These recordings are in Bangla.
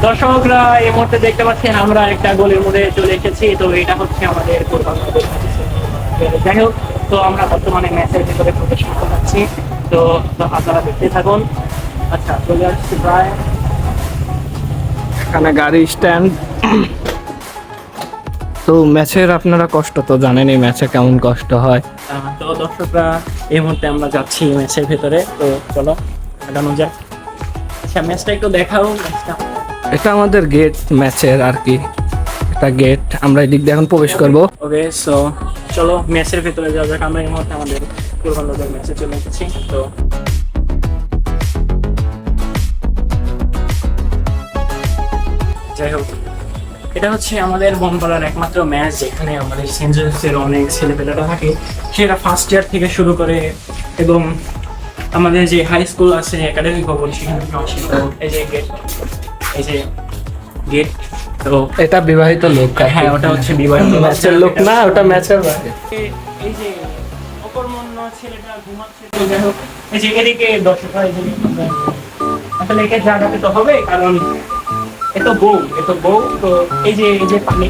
দর্শকরা এই মুহূর্তে দেখতে পাচ্ছেন আমরা একটা গোলের মধ্যে চলে এসেছি। তো এটা হচ্ছে আমাদের পূর্বাঞ্চলের যাই হোক, তো আমরা বর্তমানে ম্যাচের ভিতরে প্রবেশ করতে পারছি। তো আপনারা দেখতে থাকুন। আচ্ছা, চলে আসছি প্রায় এখানে গাড়ি স্ট্যান্ড। তো ম্যাচের আপনারা কষ্ট তো জানেনই, ম্যাচে কেমন কষ্ট হয়। তো দর্শকরা এই মুহূর্তে আমরা যাচ্ছি ম্যাচের ভিতরে। তো চলো আগানো যাক। আচ্ছা, ম্যাচটা একটু দেখাও। ম্যাচটা এটা আমাদের গেট ম্যাচের আর কি, এটা গেট। আমরা এদিক দিয়ে এখন প্রবেশ করব। ওকে, সো চলো ম্যাচের ভিতরে যাওয়া যাক। আমরা এই মুহূর্তে আমাদের পূর্বাঞ্চলের ম্যাচে চলে এসেছি। তো যাই হোক, এটা হচ্ছে আমাদের বনপাড়ার একমাত্র ম্যাচ যেখানে আমাদের সেন্ট জোসেফের অনেক ছেলেপেলেরা থাকে। সেটা ফার্স্ট ইয়ার থেকে শুরু করে এবং আমাদের যে হাই স্কুল আছে, একাডেমি ভবন, সেখানে আসে। তো এই যে গেট, এই যে গেট। তো এটা বিবাহিত লোক। হ্যাঁ, ওটা হচ্ছে বিবাহিত ম্যাচের লোক না, ওটা ম্যাচের বাইরে। এই যে অকর্মণ্য ছেলেটা ঘুমাচ্ছে। তো যাই হোক, এই যে এদিকে দর্শকরা আসলে একে জাগাতে তো হবে, কারণ এত বউ তো এই যে পানি।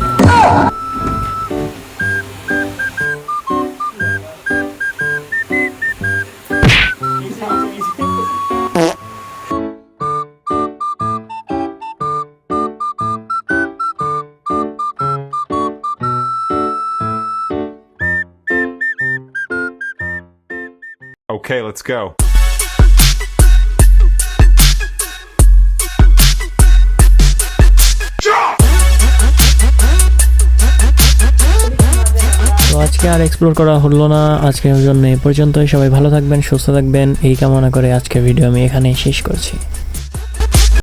Okay, let's go. তো আজকে আর এক্সপ্লোর করা হলো না, আজকের জন্য এ পর্যন্তই। সবাই ভালো থাকবেন, সুস্থ থাকবেন এই কামনা করে আজকের ভিডিও আমি এখানেই শেষ করছি।